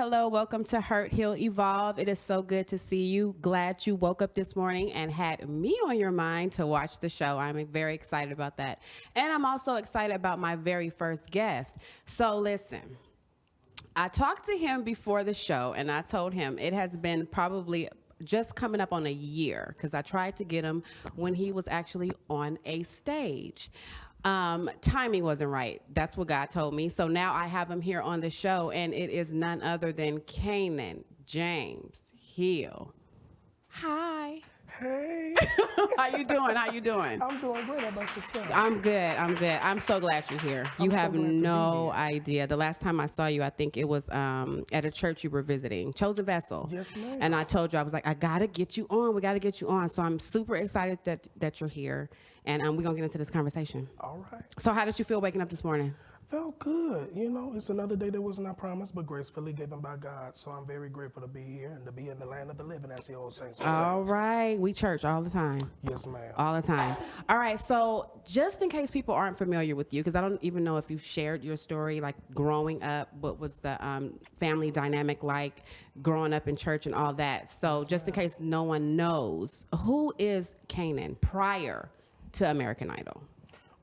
hello. Welcome to Hurt, Heal, Evolve. It is so good to see you. Glad you woke up this morning and had me on your mind to watch the show. I'm very excited about that. And I'm also excited about my very first guest. So listen, I talked to him before the show and I told him it has been probably just coming up on a year because I tried to get him when he was actually on a stage. Timing wasn't right. That's what God told me. So now I have him here on the show, and it is none other than Canaan James Hill. Hi. Hey, How you doing? How you doing? I'm doing great. How about yourself? I'm good. I'm good. I'm so glad you're here. You I'm so have glad to be no here. idea. The last time I saw you, I think it was at a church you were visiting, Chosen Vessel. Yes, ma'am. And I told you, I was like, I gotta get you on. We gotta get you on. So I'm super excited that you're here, and we're gonna get into this conversation. All right. So how did you feel waking up this morning? Felt good. You know, it's another day that was not promised, but gracefully given by God. So I'm very grateful to be here and to be in the land of the living, as the old saints would say. All right. We church all the time. Yes, ma'am. All the time. All right. So just in case people aren't familiar with you, because I don't even know if you've shared your story, like growing up, what was the family dynamic like, growing up in church and all that. So just in case no one knows, who is Canaan prior to American Idol?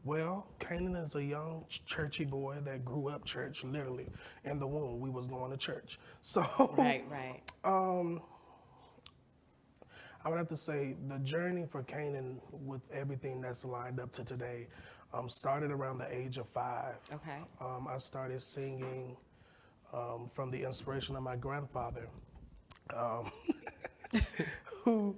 Well, Canaan is a young churchy boy that grew up church, literally in the womb. We was going to church. So Right. I would have to say the journey for Canaan with everything that's lined up to today started around the age of 5. Okay. I started singing from the inspiration of my grandfather, who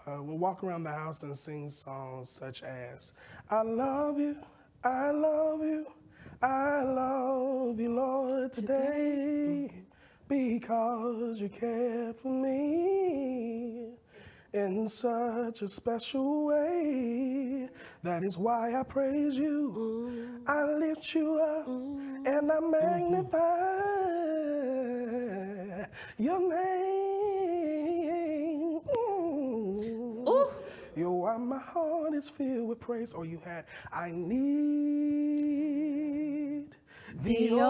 would walk around the house and sing songs such as, I love you, I love you, I love you, Lord, today, because you care for me in such a special way. That is why I praise you, I lift you up, and I magnify your name. Ooh. Yo, why my heart is filled with praise. Or you had, I need thee, oh,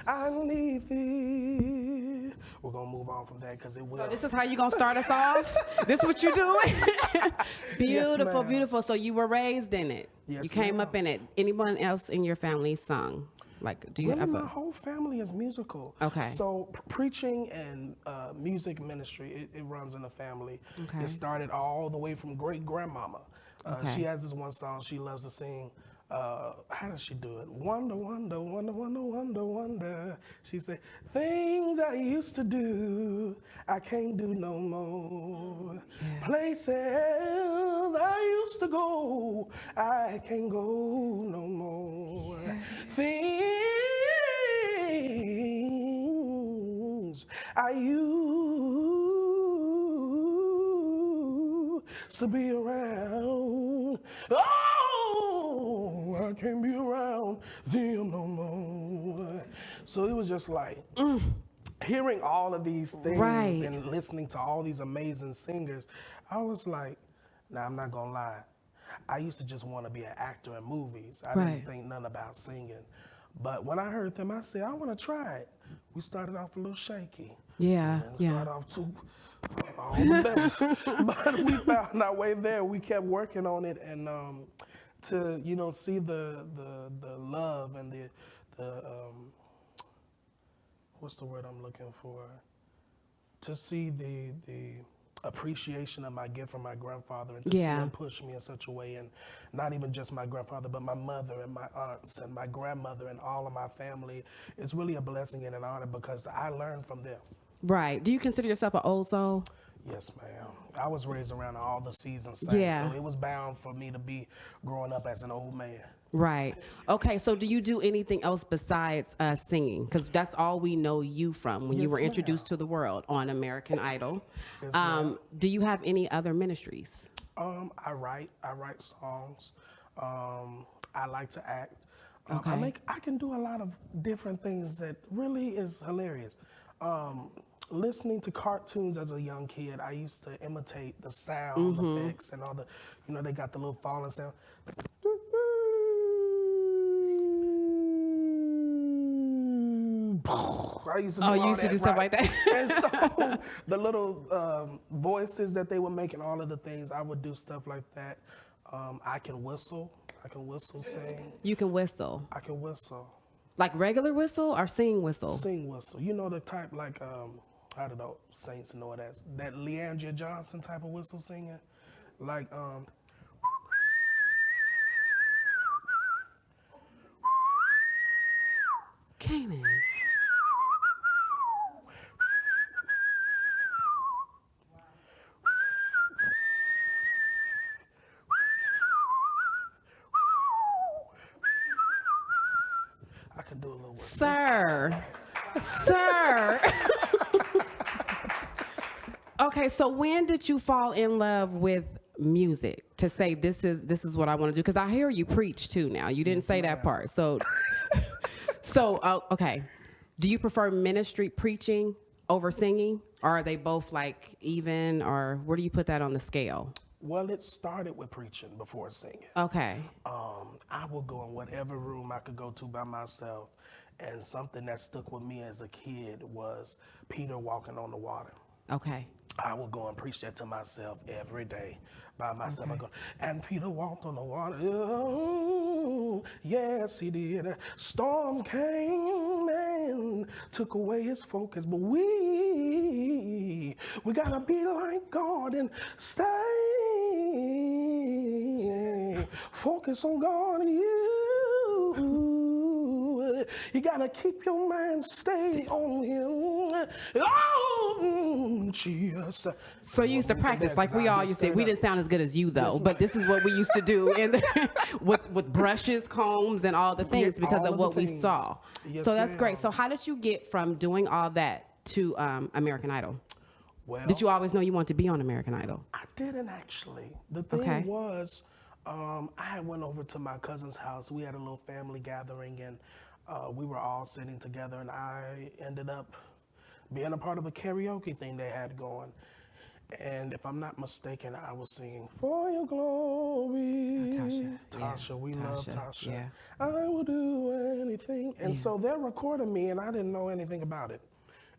I need thee. We're gonna move on from that because it will. So this is how you gonna start us off? This what you doing? Beautiful, ma'am. beautiful. So you were raised in it. Yes, You came ma'am. up in it. Anyone else in your family sung? Like, do you Really, ever? my whole family is musical. Okay. So preaching and music ministry, it runs in the family. Okay. It started all the way from great grandmama. Okay. She has this one song she loves to sing. How does she do it? Wonder, wonder, wonder, wonder, wonder, wonder. She said, things I used to do, I can't do no more. Yeah. Places I used to go, I can't go no more. Things I used to be around. Oh, I can't be around them no more. So it was just like hearing all of these things Right. and listening to all these amazing singers. I was like, nah, I'm not gonna lie. I used to just want to be an actor in movies. I Right. didn't think nothing about singing. But when I heard them, I said, I want to try it. We started off a little shaky. Yeah, And yeah. started off too all the best. But we found our way there. We kept working on it, and to see the love and the what's the word I'm looking for? To see the appreciation of my gift from my grandfather, and to see Yeah. him push me in such a way, and not even just my grandfather, but my mother and my aunts and my grandmother and all of my family. It's really a blessing and an honor because I learned from them. Right. Do you consider yourself an old soul? Yes, ma'am. I was raised around all the seasons saints, Yeah. so it was bound for me to be growing up as an old man. Right. Okay. So do you do anything else besides singing? Because that's all we know you from when you Yes, were ma'am. introduced to the world on American Idol. Yes, ma'am. Do you have any other ministries? I write songs. I like to act. Okay. I can do a lot of different things that really is hilarious. Listening to cartoons as a young kid, I used to imitate the sound effects and all the, they got the little falling sound. I used to do Oh, you all used to that, do stuff right? like that? And so the little voices that they were making, all of the things, I would do stuff like that. I can whistle. I can whistle, sing. You can whistle. I can whistle. Like regular whistle or sing whistle? Sing whistle. You know the type like, how do the saints know it as? That Leandria Johnson type of whistle singing? Like, Canaan. I can do a little whistle. Sir. Sir. Okay, so when did you fall in love with music to say this is what I want to do? Because I hear you preach too now. You didn't say that part. So okay. Do you prefer ministry preaching over singing? Or are they both like even, or where do you put that on the scale? Well, it started with preaching before singing. Okay. I would go in whatever room I could go to by myself, and something that stuck with me as a kid was Peter walking on the water. Okay. I would go and preach that to myself every day by myself. I go, and Peter walked on the water. Oh, yes, he did. Storm came and took away his focus, but we gotta be like God and stay focus on God. You gotta keep your mind stayed on Him. Oh, Jesus. So you used to practice like we all used to. We didn't sound as good as you though, but this is what we used to do with brushes, combs, and all the things because of what we saw. Yes, so that's ma'am. great. So how did you get from doing all that to American Idol? Well, Did you always know you wanted to be on American Idol? I didn't actually. The thing was, I had went over to my cousin's house. We had a little family gathering, and we were all sitting together, and I ended up being a part of a karaoke thing they had going. And if I'm not mistaken, I was singing "For Your Glory." Tasha, we love Tasha. Yeah. I will do anything. And so they're recording me, and I didn't know anything about it.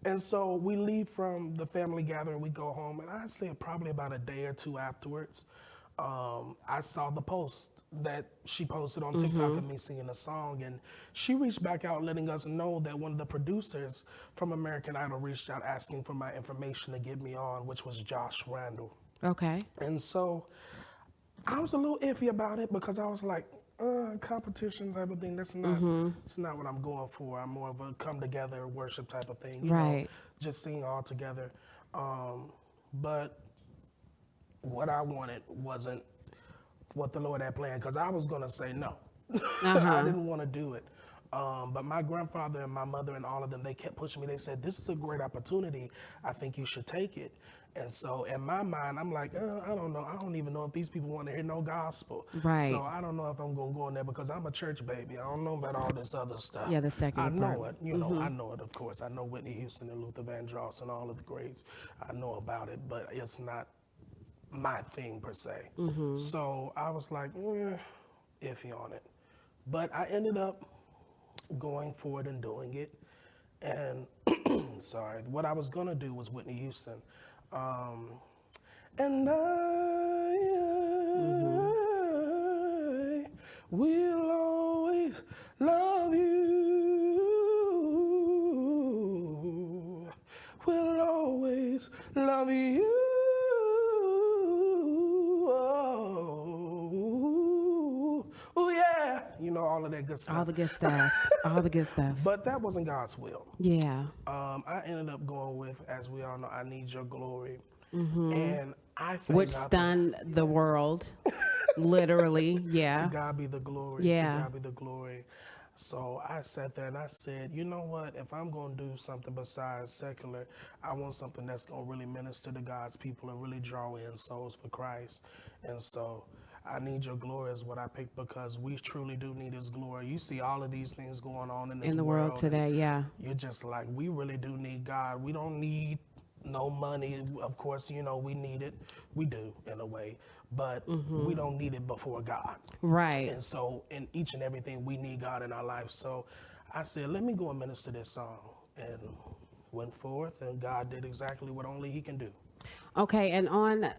And so we leave from the family gathering, we go home, and I'd say probably about a day or two afterwards, I saw the post that she posted on TikTok of me singing a song, and she reached back out letting us know that one of the producers from American Idol reached out asking for my information to get me on, which was Josh Randall. Okay. And so I was a little iffy about it because I was like, competition type of thing, that's not what I'm going for. I'm more of a come together worship type of thing, you know, just singing all together. But what I wanted wasn't what the Lord had planned, because I was gonna say no. I didn't want to do it. But my grandfather and my mother and all of them, they kept pushing me. They said, this is a great opportunity. I think you should take it. And so in my mind, I'm like, I don't know. I don't even know if these people want to hear no gospel. Right. So I don't know if I'm going to go in there because I'm a church baby. I don't know about all this other stuff. Yeah, the secular I know part. it. You know, I know it, of course. I know Whitney Houston and Luther Vandross and all of the greats. I know about it, but it's not my thing per se. So I was like, iffy on it. But I ended up going for it and doing it. And sorry, what I was gonna do was Whitney Houston. And I will always love you. Will always love you. Oh yeah, you know, all of that good stuff. All the good stuff. All the good stuff. But that wasn't God's will. Yeah. I ended up going with, as we all know, I Need Your Glory. And I think Which stunned the world, literally. Yeah. To God be the glory. Yeah. To God be the glory. So I sat there and I said, you know what? If I'm going to do something besides secular, I want something that's going to really minister to God's people and really draw in souls for Christ. And so I Need Your Glory is what I picked because we truly do need His glory. You see all of these things going on in this In the world today, yeah. You're just like, we really do need God. We don't need no money. Of course, you know, we need it. We do, in a way. But we don't need it before God. Right. And so in each and everything, we need God in our life. So I said, let me go and minister this song. And went forth, and God did exactly what only he can do. Okay, and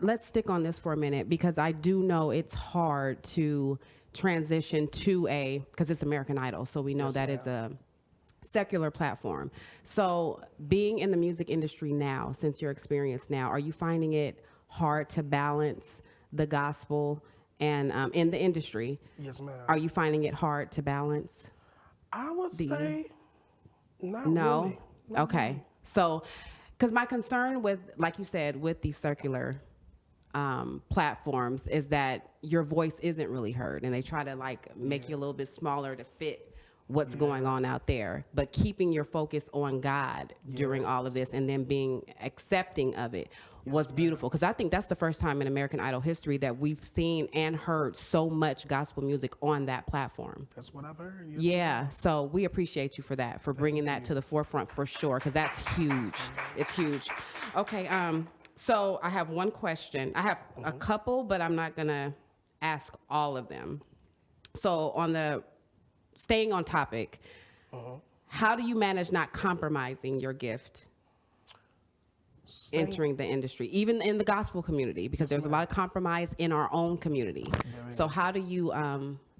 let's stick on this for a minute because I do know it's hard to transition to because it's American Idol, so we know Yes, that ma'am. is a secular platform. So being in the music industry now, since your experience now, are you finding it hard to balance the gospel and in the industry? Yes, ma'am. Are you finding it hard to balance? I would say not No? really. Not Okay. really. So, because my concern with, like you said, with these circular platforms is that your voice isn't really heard and they try to like make you a little bit smaller to fit what's going on out there, but keeping your focus on God during all of this and then being accepting of it was beautiful. Because I think that's the first time in American Idol history that we've seen and heard so much gospel music on that platform. That's what I've heard. Yes, Yeah, so we appreciate you for that, for bringing that to the forefront for sure, because that's huge. It's huge. Okay, so I have one question. I have a couple, but I'm not gonna ask all of them. So staying on topic, how do you manage not compromising your gift entering the industry, even in the gospel community? Because there's a lot of compromise in our own community. So how do you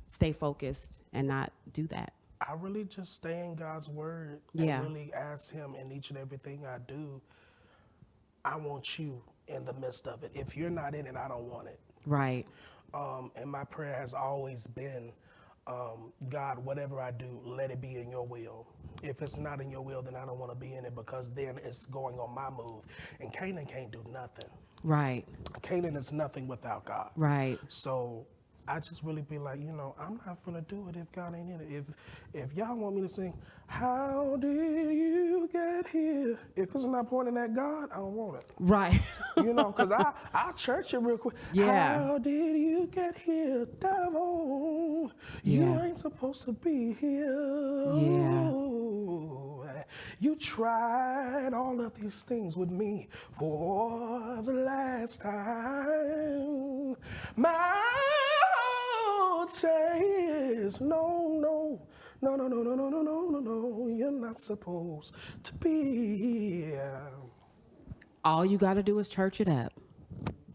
stay focused and not do that? I really just stay in God's word Yeah. and really ask him in each and everything I do, I want you in the midst of it. If you're not in it, I don't want it. Right. And my prayer has always been, God, whatever I do, let it be in your will. If it's not in your will, then I don't want to be in it, because then it's going on my move. And Canaan can't do nothing. Right. Canaan is nothing without God. Right. So I just really be like, I'm not gonna do it if God ain't in it. If y'all want me to sing, how did you get here? If it's not pointing at God, I don't want it. Right. Because I'll church it real quick. Yeah. How did you get here, devil? You Yeah. ain't supposed to be here. Yeah. You tried all of these things with me for the last time. My heart says no, you're not supposed to be here. All you got to do is church it up.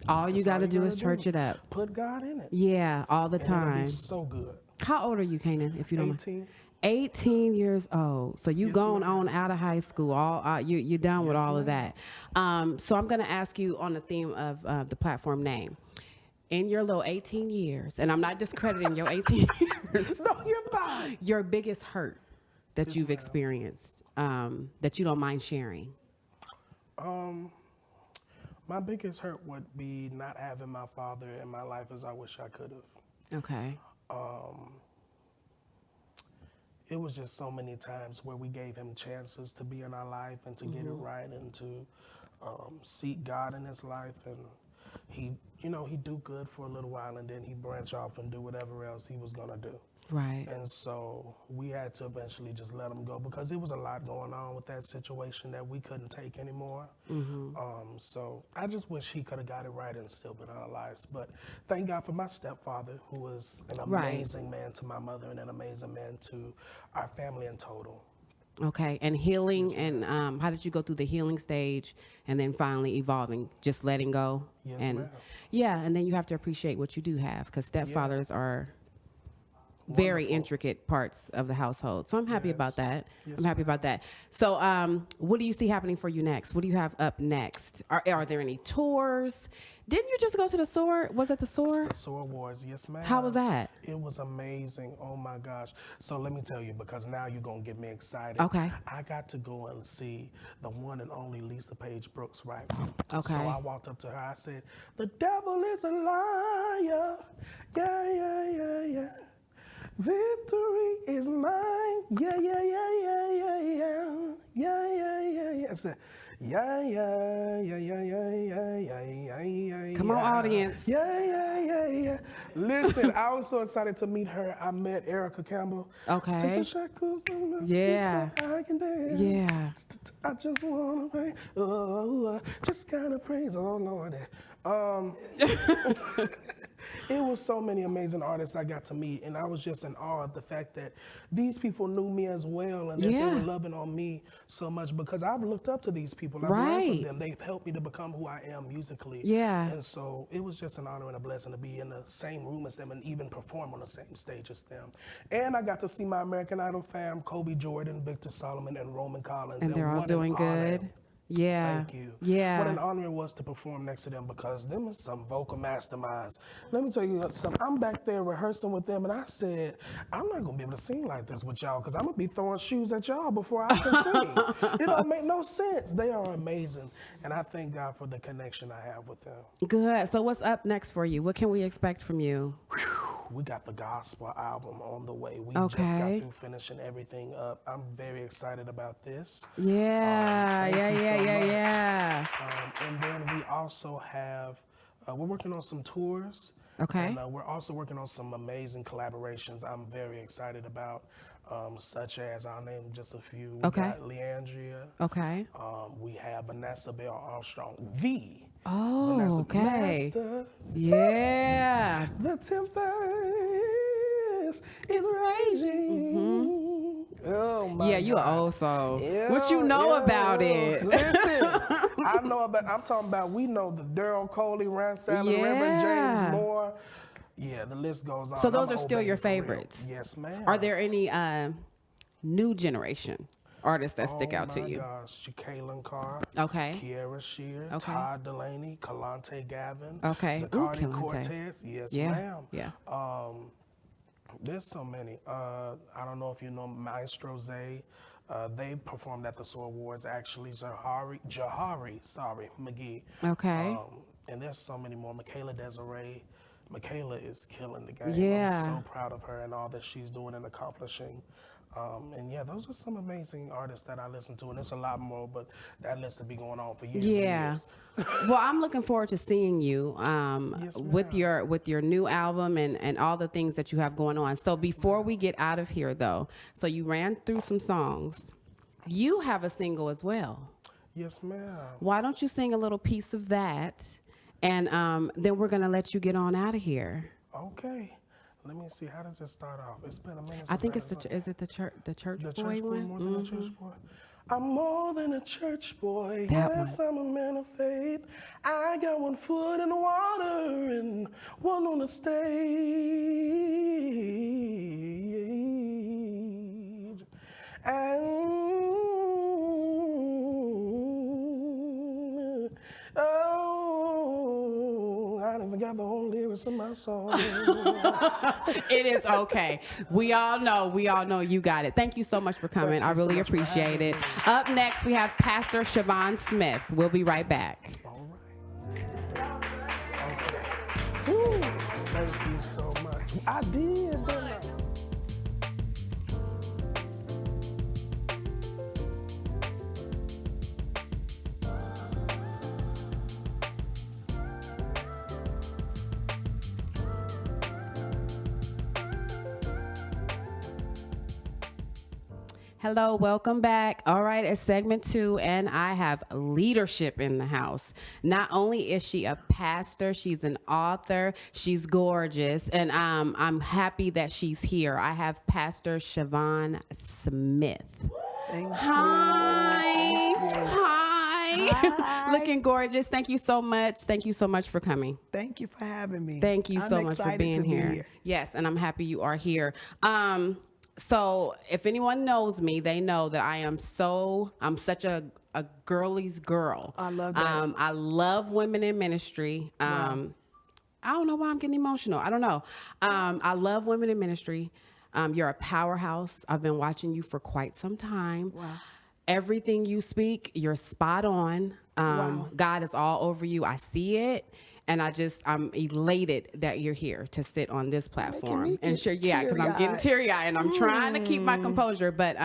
All you got to do is church it up. Put God in it. Yeah, all the And it'll time. be so good. How old are you, Kanan, if you don't mind? 18. 18 years old. So you Yes, gone ma'am. on out of high school. You're done with Yes, all of that. So I'm going to ask you on the theme of the platform name. In your little 18 years, and I'm not discrediting your 18 years, No, you're fine. your biggest hurt that you've experienced that you don't mind sharing. My biggest hurt would be not having my father in my life as I wish I could have. Okay. It was just so many times where we gave him chances to be in our life and to get it right and to seek God in his life. And he do good for a little while and then he branch off and do whatever else he was gonna do. Right. And so we had to eventually just let him go because it was a lot going on with that situation that we couldn't take anymore. So I just wish he could have got it right and still been in our lives. But thank God for my stepfather, who was an amazing man to my mother and an amazing man to our family in total. Okay. And healing, and how did you go through the healing stage and then finally evolving, just letting go? Yes, and ma'am. yeah, and then you have to appreciate what you do have, because stepfathers are very Wonderful. intricate parts of the household. So I'm happy Yes. about that. Yes, I'm happy about that. So what do you see happening for you next? What do you have up next? Are there any tours? Didn't you just go to the SOAR? Was it the SOAR? The SOAR Awards, yes, ma'am. How was that? It was amazing. Oh my gosh. So let me tell you, because now you're going to get me excited. Okay. I got to go and see the one and only Lisa Page Brooks, right? Okay. So I walked up to her. I said, the devil is a liar. Yeah. Victory is mine. Yeah. I said, yeah. Come on, audience. Yeah. Listen, I was so excited to meet her. I met Erica Campbell. Okay. Take the shackles from my feet Yeah. so I can dance. Yeah. I just wanna pray. Oh, just gotta praise, oh Lord. It was so many amazing artists I got to meet, and I was just in awe of the fact that these people knew me as well, and that they were loving on me so much because I've looked up to these people. I've learned from them. They've helped me to become who I am musically. Yeah. And so it was just an honor and a blessing to be in the same room as them and even perform on the same stage as them. And I got to see my American Idol fam, Kobe Jordan, Victor Solomon, and Roman Collins. And they're all doing good. Yeah. Thank you. Yeah. What an honor it was to perform next to them because them is some vocal masterminds. Let me tell you something. I'm back there rehearsing with them, and I said, I'm not going to be able to sing like this with y'all because I'm going to be throwing shoes at y'all before I can sing. It don't make no sense. They are amazing, and I thank God for the connection I have with them. Good. So what's up next for you? What can we expect from you? We got the gospel album on the way. We just got through finishing everything up. I'm very excited about this. Yeah, yeah. And then we also have, we're working on some tours. Okay. And we're also working on some amazing collaborations I'm very excited about, such as, I'll name just a few. We got Leandria. Okay. We have Vanessa Bell Armstrong, the Oh, Vanessa okay. Master. Yeah. The tempest is raging. Oh my Yeah, you God. an old soul. What you know about it? Listen, I know about. I'm talking about. We know the Daryl Coley, Rand Savage, Reverend James Moore. Yeah, the list goes on. So those I'm are an still old your baby for real. favorites? Yes, ma'am. Are there any new generation artists that stick out to you? Oh my gosh, Jacqueline Carr. Okay. Kiera Shear. Okay. Todd Delaney. Kalante Gavin. Okay. Ooh, Zacardi Kalante. Cortez. Yes, Yeah. ma'am. Yeah. There's so many. I don't know if you know Maestro Zay. They performed at the Soul Awards, actually. Jahari McGee. Okay. And there's so many more. Michaela Desiree. Michaela is killing the game. Yeah. I'm so proud of her and all that she's doing and accomplishing. And yeah, those are some amazing artists that I listen to, and it's a lot more, but that list will be going on for years and years. Well, I'm looking forward to seeing you with your new album and all the things that you have going on. So before we get out of here, though, so you ran through some songs. You have a single as well. Yes, ma'am. Why don't you sing a little piece of that, and then we're gonna let you get on out of here. Okay. Let me see. How does it start off? It's been a minute. I think it's since the church The boy church boy, one. more than a church boy. I'm more than a church boy. That Yes, I'm a man of faith. I got one foot in the water and one on the stage. And I done forgot the whole lyrics of my song. It is okay. We all know you got it. Thank you so much for coming. I really appreciate it. Up next, we have Pastor Shavon Smith. We'll be right back. All right. Okay. Woo. Thank you so much. I did, didn't I? Hello, welcome back. All right, it's segment 2, and I have leadership in the house. Not only is she a pastor, she's an author, she's gorgeous, and I'm happy that she's here. I have Pastor Siobhan Smith. Thank you. Hi. Thank you. Hi. Looking gorgeous. Thank you so much. Thank you so much for coming. Thank you for having me. Thank you so I'm much for excited being to be here. Yes, and I'm happy you are here. So if anyone knows me, they know that I'm such a girly's girl. I love that. I love women in ministry. I don't know why I'm getting emotional. I don't know. I love women in ministry. You're a powerhouse. I've been watching you for quite some time. Wow. Everything you speak, you're spot on. Wow. God is all over you. I see it. And I'm elated that you're here to sit on this platform and share. Yeah, because I'm getting teary-eyed and I'm trying to keep my composure. But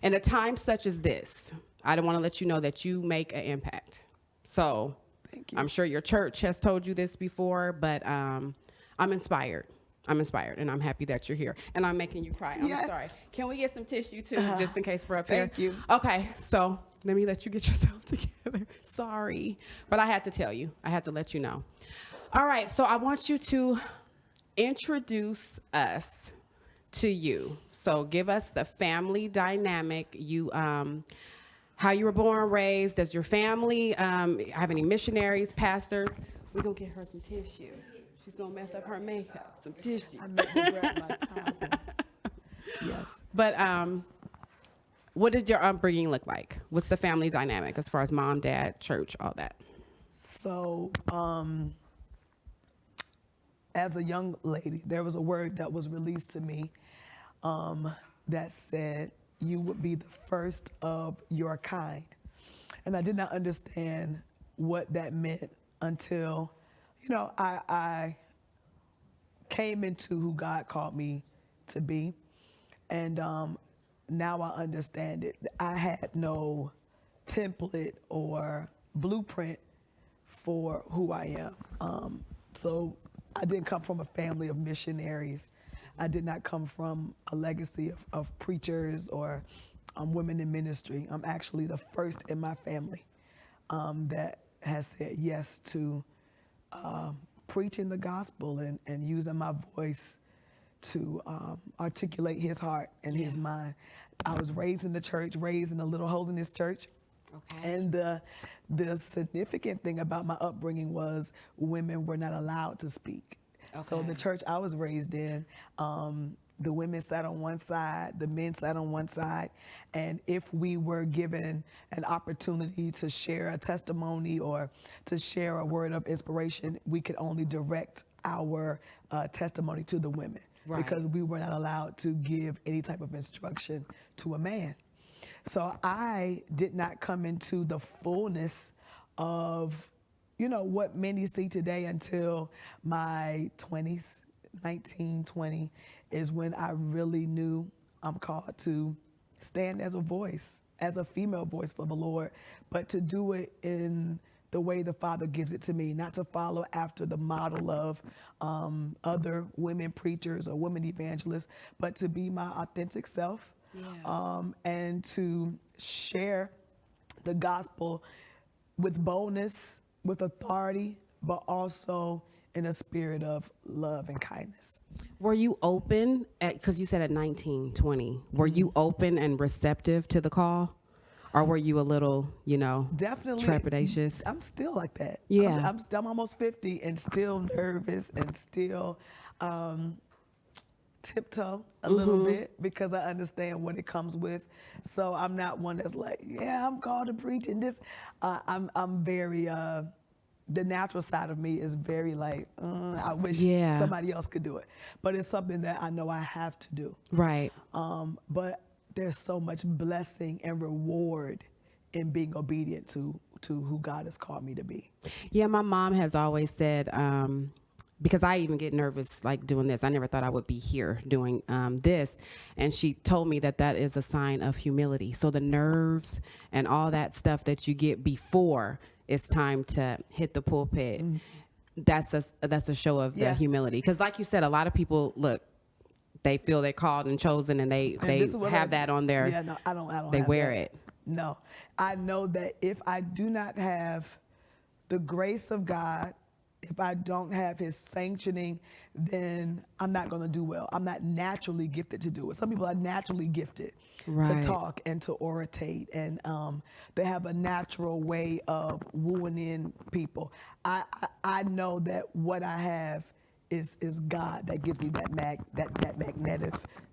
in a time such as this, I don't want to let you know that you make an impact. So Thank you. I'm sure your church has told you this before, but I'm inspired. I'm inspired, and I'm happy that you're here. And I'm making you cry. I'm Yes. sorry. Can we get some tissue, too, just in case we're up Thank here? you. Okay, so let me let you get yourself together. Sorry. But I had to tell you. I had to let you know. All right, so I want you to introduce us to you. So give us the family dynamic. How you were born, raised. Does your family have any missionaries, pastors? We're gonna get her some tissue. She's gonna mess up her makeup. Some tissue. I meant to grab my towel. Yes. But what did your upbringing look like? What's the family dynamic as far as mom, dad, church, all that? So, as a young lady, there was a word that was released to me that said, you would be the first of your kind. And I did not understand what that meant until, I came into who God called me to be. And now I understand it. I had no template or blueprint for who I am. So I didn't come from a family of missionaries. I did not come from a legacy of preachers or women in ministry. I'm actually the first in my family that has said yes to preaching the gospel and using my voice to articulate his heart and his mind. I was raised in the church, raised in a little holiness church. Okay. And the significant thing about my upbringing was women were not allowed to speak. So Okay. the church I was raised in, the women sat on one side, the men sat on one side. And if we were given an opportunity to share a testimony or to share a word of inspiration, we could only direct our testimony to the women. Right. Because we were not allowed to give any type of instruction to a man. So I did not come into the fullness of, what many see today until my 20s, 19, 20, is when I really knew I'm called to stand as a voice, as a female voice for the Lord, but to do it in the way the Father gives it to me, not to follow after the model of other women preachers or women evangelists, but to be my authentic self. Yeah. And to share the gospel with boldness, with authority, but also in a spirit of love and kindness. Were you open because you said at 19, 20, were you open and receptive to the call? Or were you a little, Definitely trepidatious? I'm still like that. Yeah. I'm almost 50 and still nervous and still tiptoe a little bit because I understand what it comes with. So I'm not one that's like, yeah, I'm called to preach and this. I'm very, the natural side of me is very like, I wish somebody else could do it. But it's something that I know I have to do. Right. But there's so much blessing and reward in being obedient to who God has called me to be. Yeah, my mom has always said, because I even get nervous like doing this. I never thought I would be here doing this. And she told me that is a sign of humility. So the nerves and all that stuff that you get before it's time to hit the pulpit, that's a show of the humility. Because like you said, a lot of people, look, they feel they're called and chosen and they have that on their, yeah, no, I don't they have wear that. it. No, I know that if I do not have the grace of God, if I don't have his sanctioning, then I'm not going to do well. I'm not naturally gifted to do it. Some people are naturally gifted to talk and to oratate, and they have a natural way of wooing in people. I know that what I have is God that gives me that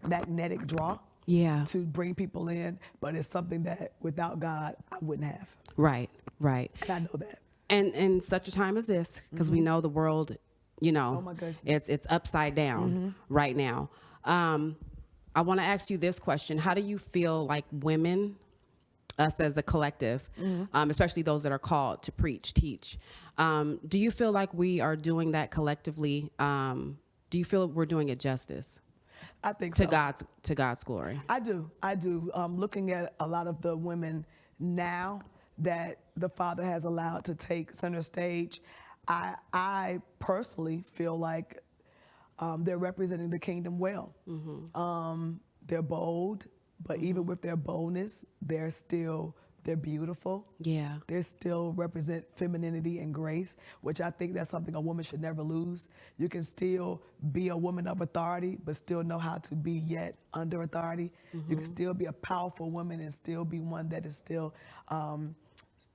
magnetic draw. Yeah. To bring people in, but it's something that without God I wouldn't have. Right. And I know that. And in such a time as this, because we know the world, Oh my gosh. it's upside down right now. I want to ask you this question. How do you feel like women, us as a collective, especially those that are called to preach, teach, do you feel like we are doing that collectively? Do you feel we're doing it justice? I think to so. To God's glory. I do. Looking at a lot of the women now that the Father has allowed to take center stage, I personally feel like they're representing the kingdom well. They're bold, but even with their boldness, they're still They're beautiful. Yeah. They still represent femininity and grace, which I think that's something a woman should never lose. You can still be a woman of authority, but still know how to be yet under authority. You can still be a powerful woman and still be one that is still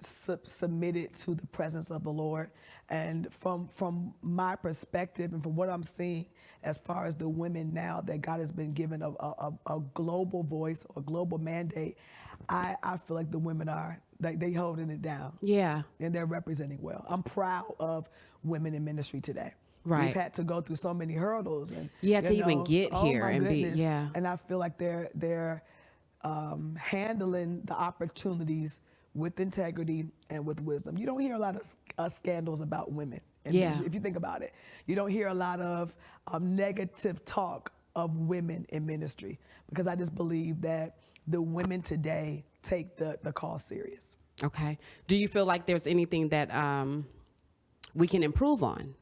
submitted to the presence of the Lord. And from my perspective and from what I'm seeing as far as the women now that God has been given a global voice or global mandate, I feel like the women are, like, they holding it down. Yeah. And they're representing well. I'm proud of women in ministry today. Right. We've had to go through so many hurdles, and You had to even get here my and be- goodness. yeah. And I feel like they're handling the opportunities with integrity and with wisdom. You don't hear a lot of scandals about women. Yeah. If you think about it, you don't hear a lot of negative talk of women in ministry, because I just believe that the women today take the call serious. Okay. Do you feel like there's anything that we can improve on?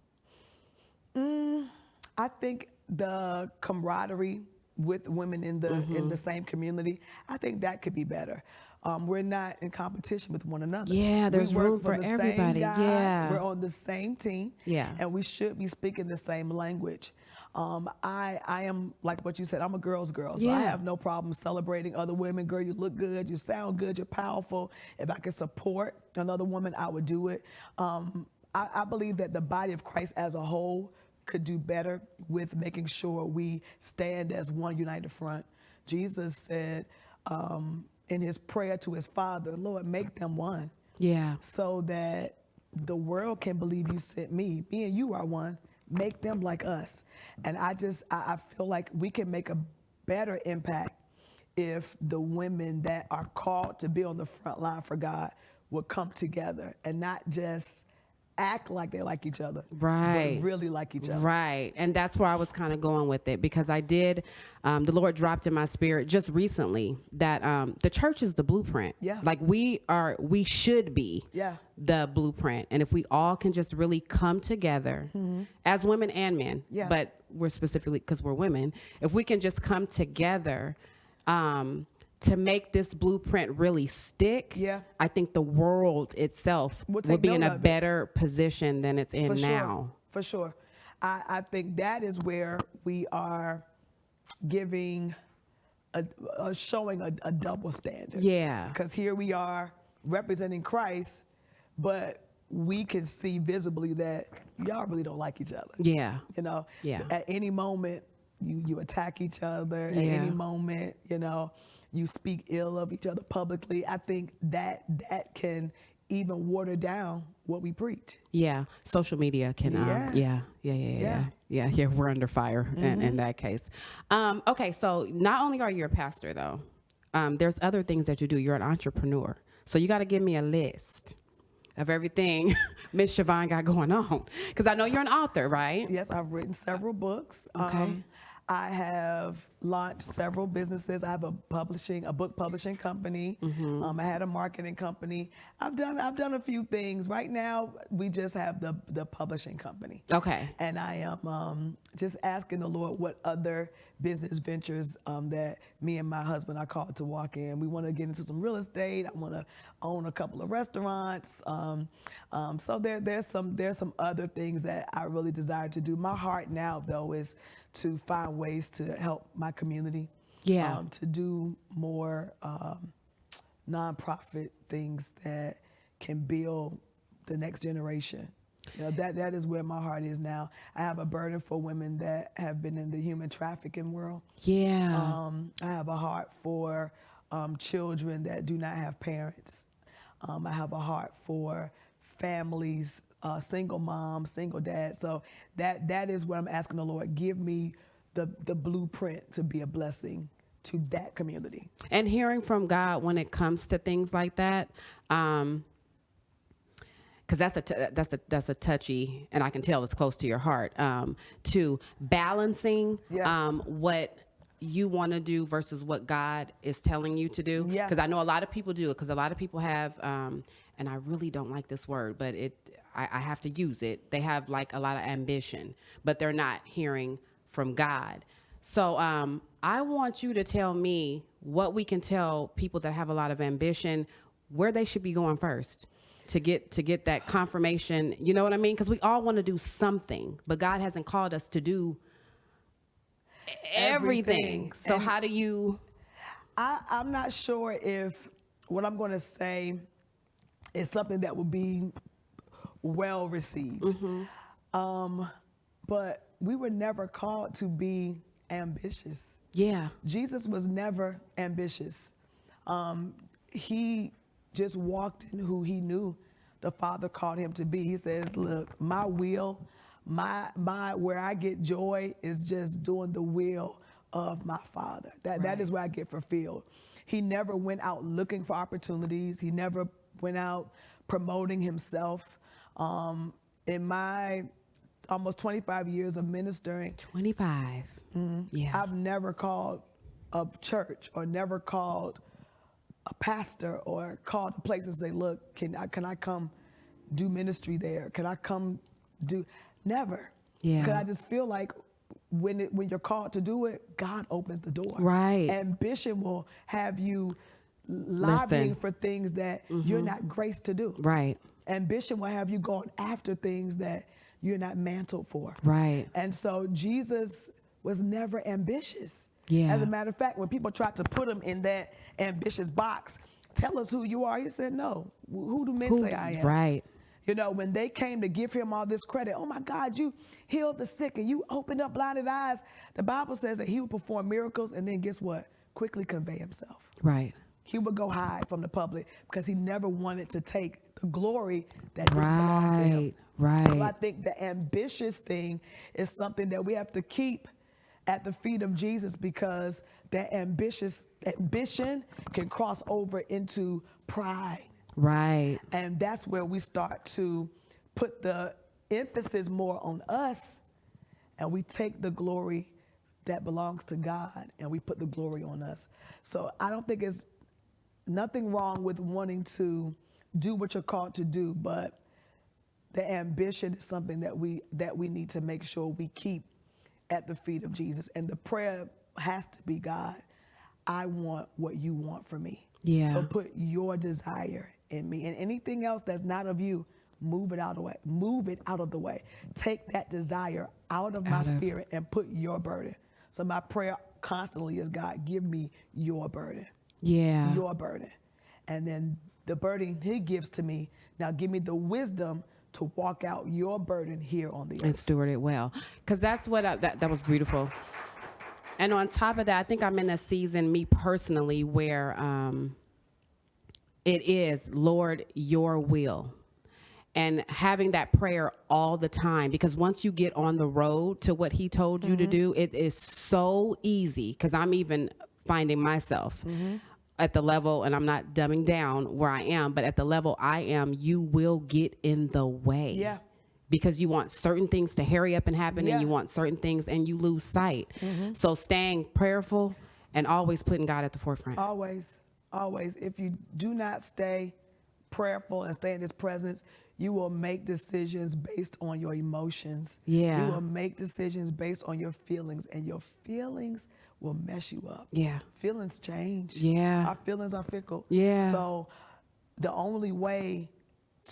I think the camaraderie with women in the same community, I think that could be better. We're not in competition with one another. Yeah, there's We work room for the same everybody. God. Yeah. We're on the same team. Yeah. And we should be speaking the same language. I am, like what you said, I'm a girl's girl. So I Yeah. have no problem celebrating other women. Girl, you look good, you sound good, you're powerful. If I could support another woman, I would do it. I believe that the body of Christ as a whole could do better with making sure we stand as one united front. Jesus said in his prayer to his Father, Lord, make them one. Yeah. So that the world can believe you sent me. Me and you are one. Make them like us. And I feel like we can make a better impact if the women that are called to be on the front line for God would come together and not just act like they like each other, Right. but really like each other. Right. And that's where I was kind of going with it, because I did, the Lord dropped in my spirit just recently that the church is the blueprint. Yeah. Like we should be Yeah. the blueprint. And if we all can just really come together as women and men, Yeah. but we're specifically because we're women, if we can just come together, to make this blueprint really stick, Yeah. I think the world itself We'll will take be in note a of it. better position than it's in For now. sure. For sure. I think that is where we are giving, showing a double standard. Yeah. Because here we are representing Christ, but we can see visibly that y'all really don't like each other. Yeah. You know, Yeah. at any moment, you attack each other. At Yeah. any moment, you speak ill of each other publicly. I think that can even water down what we preach. Yeah, social media can. Yes. Yeah. We're under fire in that case. Okay, so not only are you a pastor though, there's other things that you do. You're an entrepreneur, so you got to give me a list of everything Miss Shavon got going on, because I know you're an author, right? Yes, I've written several books. Okay. I have launched several businesses. I have a book publishing company. I had a marketing company. I've done a few things. Right now, we just have the publishing company. Okay. And I am just asking the Lord what other business ventures that me and my husband are called to walk in. We want to get into some real estate. I want to own a couple of restaurants. So there's some other things that I really desire to do. My heart now, though, is to find ways to help my community. Yeah. To do more nonprofit things that can build the next generation. That is where my heart is now. I have a burden for women that have been in the human trafficking world. Yeah. I have a heart for children that do not have parents. I have a heart for families, single moms, single dads. So that is what I'm asking the Lord. Give me the blueprint to be a blessing to that community. And hearing from God when it comes to things like that, because that's a touchy, and I can tell it's close to your heart, to balancing what you want to do versus what God is telling you to do. Yeah. Because I know a lot of people do it, because a lot of people have, and I really don't like this word, but I have to use it. They have like a lot of ambition, but they're not hearing from God. So I want you to tell me what we can tell people that have a lot of ambition, where they should be going first to get that confirmation. You know what I mean? Because we all want to do something, but God hasn't called us to do everything. So And how do you? I'm not sure if what I'm going to say is something that will be well received. But we were never called to be ambitious. Yeah. Jesus was never ambitious. He just walked in who he knew the Father called him to be. He says, look, my will, my where I get joy is just doing the will of my Father. That is where I get fulfilled. He never went out looking for opportunities. He never went out promoting himself. In my almost 25 years of ministering, 25. Yeah. I've never called a church or never called a pastor or called a place and say, look, can I come do ministry there? Can I come do? Never. Yeah. Because I just feel like when you're called to do it, God opens the door. Right. Ambition will have you lobbying Listen. for things that you're not graced to do. Right. Ambition will have you going after things that you're not mantled for. Right. And so Jesus was never ambitious. Yeah. As a matter of fact, when people tried to put him in that ambitious box, tell us who you are, he said, no. Who do men say I am? Right. You know, when they came to give him all this credit, oh my God, you healed the sick and you opened up blinded eyes. The Bible says that he would perform miracles and then guess what? Quickly convey himself. Right. He would go hide from the public because he never wanted to take the glory that didn't belong to him. Right. So I think the ambitious thing is something that we have to keep at the feet of Jesus because that ambition can cross into pride. Right. And that's where we start to put the emphasis more on us and we take the glory that belongs to God and we put the glory on us. So I don't think it's nothing wrong with wanting to do what you're called to do, but the ambition is something that we need to make sure we keep at the feet of Jesus. And the prayer has to be, God, I want what you want for me. Yeah. So put your desire in me. And anything else that's not of you, move it out of the way. Move it out of the way. Take that desire out of my spirit and put your burden. So my prayer constantly is, God, give me your burden. Yeah. Your burden. And then the burden he gives to me, now give me the wisdom to walk out your burden here on the earth. And steward it well. Because that's what, that was beautiful. And on top of that, I think I'm in a season, me personally, where it is, Lord, your will. And having that prayer all the time, because once you get on the road to what he told you to do, it is so easy. Because I'm even finding myself at the level, and I'm not dumbing down where I am, but at the level I am, you will get in the way. Yeah. Because you want certain things to hurry up and happen, Yeah. and you want certain things, and you lose sight. So staying prayerful and always putting God at the forefront. Always, always. If you do not stay prayerful and stay in his presence, you will make decisions based on your emotions. Yeah. You will make decisions based on your feelings, and your feelings will mess you up. Yeah. Feelings change. Yeah. Our feelings are fickle. Yeah. So the only way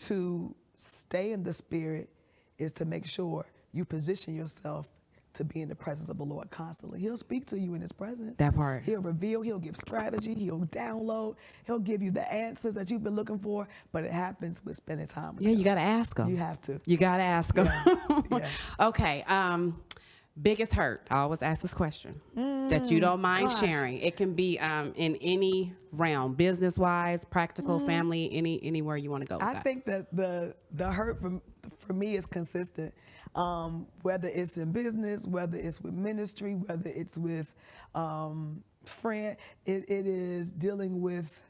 to stay in the spirit is to make sure you position yourself to be in the presence of the Lord constantly. He'll speak to you in his presence. That part. He'll reveal, he'll give strategy, he'll download, he'll give you the answers that you've been looking for, but it happens with spending time with Yeah, him. you got to ask him. You have to. You got to ask him. Yeah. Okay. Biggest hurt. I always ask this question that you don't mind gosh. sharing. It can be in any realm, business-wise, practical, family, anywhere you want to go with I that. think that the hurt for me is consistent. Whether it's in business, whether it's with ministry, whether it's with friend, it is dealing with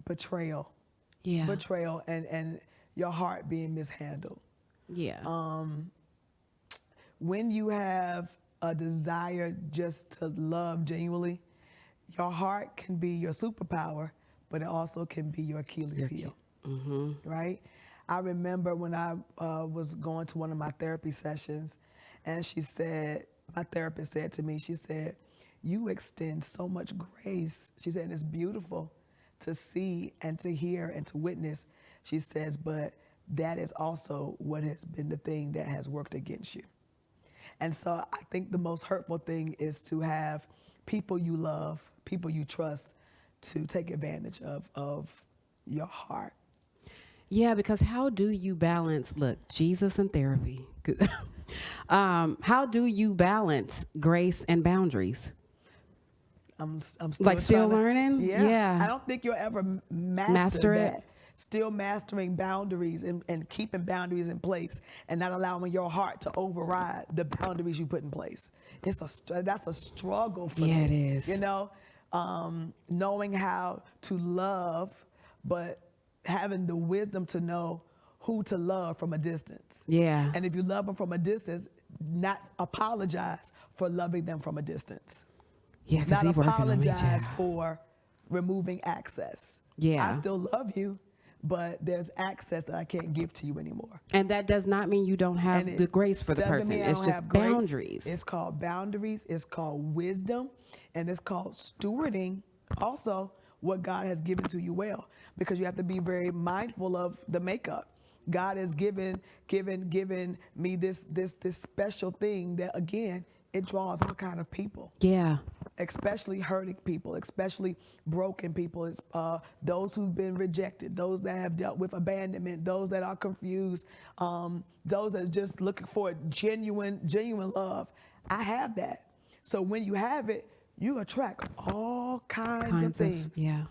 betrayal. Yeah. Betrayal and your heart being mishandled. Yeah. When you have a desire just to love genuinely, your heart can be your superpower, but it also can be your Achilles heel. Right? I remember when I was going to one of my therapy sessions, and my therapist said to me, she said, you extend so much grace. She said, it's beautiful to see and to hear and to witness, she says, but that is also what has been the thing that has worked against you. And so I think the most hurtful thing is to have people you love, people you trust, to take advantage of your heart. Yeah, because how do you balance, look, Jesus and therapy. How do you balance grace and boundaries? I'm still Like still trying to- learning? Yeah. Yeah. I don't think you'll ever Master master it? that. Still mastering boundaries and keeping boundaries in place and not allowing your heart to override the boundaries you put in place. That's a struggle for me. Yeah, it is. You know, knowing how to love, but having the wisdom to know who to love from a distance. Yeah. And if you love them from a distance, not apologize for loving them from a distance. Yeah, because Not he's working on me. apologize Yeah. for removing access. Yeah. I still love you, but there's access that I can't give to you anymore. And that does not mean you don't have And it the grace for the doesn't person. mean I It's don't just have grace. boundaries. It's called boundaries. It's called wisdom. And it's called stewarding also what God has given to you well. Because you have to be very mindful of the makeup. God has given me this special thing that, again, it draws all kind of people. Yeah. Especially hurting people, especially broken people. It's those who've been rejected, those that have dealt with abandonment, those that are confused, those that are just looking for genuine love. I have that. So when you have it, you attract all kinds of things. Yeah.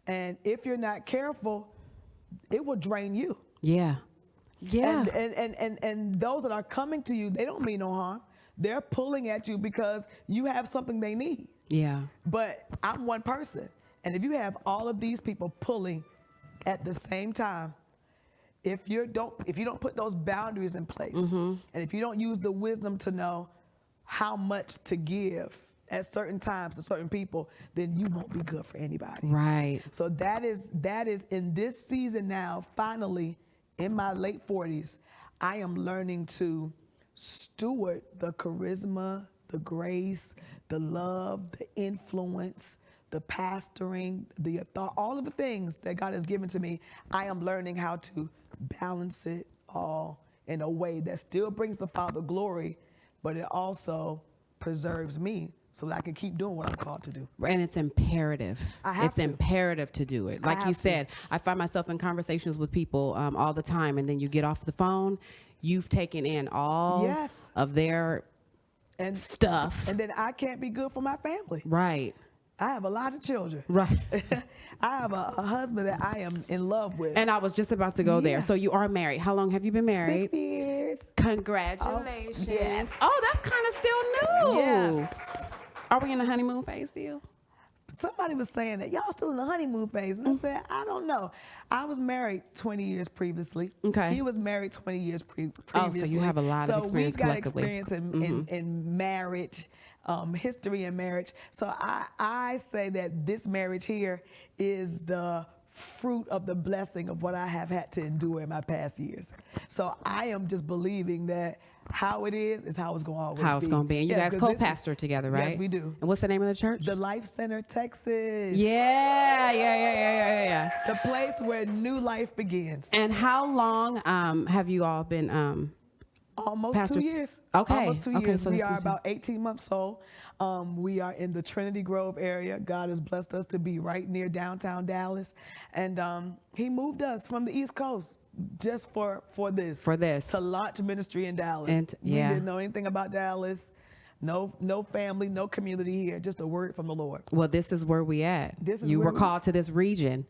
And if you're not careful, it will drain you. Yeah. Yeah. And those that are coming to you, they don't mean no harm. They're pulling at you because you have something they need. Yeah. But I'm one person. And if you have all of these people pulling at the same time, if you don't put those boundaries in place, and if you don't use the wisdom to know how much to give at certain times to certain people, then you won't be good for anybody. Right. So that is in this season now, finally, in my late 40s, I am learning to steward the charisma, the grace, the love, the influence, the pastoring, the authority, all of the things that God has given to me. I am learning how to balance it all in a way that still brings the Father glory, but it also preserves me so that I can keep doing what I'm called to do. And it's imperative. I have it's to. imperative to do it. I Like you have to. said, I find myself in conversations with people all the time, and then you get off the phone, you've taken in all Yes. of their And stuff. And then I can't be good for my family. Right. I have a lot of children. Right. I have a husband that I am in love with. And I was just about to go there. Yeah. So you are married. How long have you been married? 6 years. Congratulations. yes. Oh, that's kind of still new. Yes. Are we in the honeymoon phase still? Somebody was saying that y'all still in the honeymoon phase. And I said, I don't know. I was married 20 years previously. Okay. He was married 20 years previously. Oh, so you have a lot of experience So we've got collectively. experience in marriage, history in marriage. So I say that this marriage here is the fruit of the blessing of what I have had to endure in my past years. So I am just believing that how it is how it's going to always be. How it's going to be. And you Yes, guys 'cause this is- co-pastor together, right? Yes, we do. And what's the name of the church? The Life Center, Texas. Yeah. The place where new life begins. And how long have you all been Almost pastors? 2 years. Okay. Almost 2 Okay, years. so We that's are what about 18 months old. We are in the Trinity Grove area. God has blessed us to be right near downtown Dallas. And he moved us from the East Coast just for this. For this. To launch ministry in Dallas. And- yeah. We didn't know anything about Dallas. No family, no community here. Just a word from the Lord. Well, this is where we at. This is you where were we- called to this region.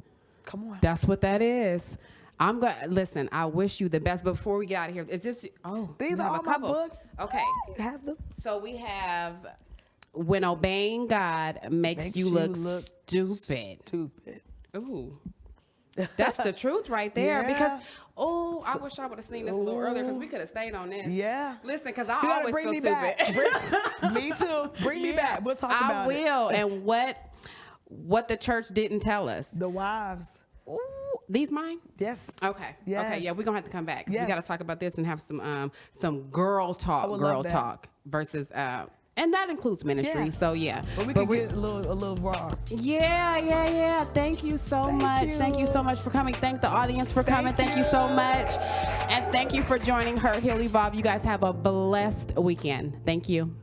Come on. That's what that is. I'm going to listen. I wish you the best. But before we get out of here, is this? Oh, These you are have all a couple. my books. Okay. You have them. So we have when obeying God makes you look stupid. Stupid. Ooh. That's the truth right there. Yeah. Because, I wish I would have seen this a little earlier because we could have stayed on this. Yeah. Listen, because You I gotta always bring feel me stupid. back. Me too. Bring me back. We'll talk about it. I will. And what the church didn't tell us. The wives. Ooh, these mine? Yes. Okay. Yes. Okay. Yeah, we're gonna have to come back. 'Cause Yes. We got to talk about this and have some girl talk. I would Girl love that. talk versus. And that includes ministry. Yeah. So yeah. But we can get a little raw. Yeah. Thank you so much. Thank you so much for coming. Thank the audience for coming. Thank you so much. And thank you for joining Her Hill Evolve. You guys have a blessed weekend. Thank you.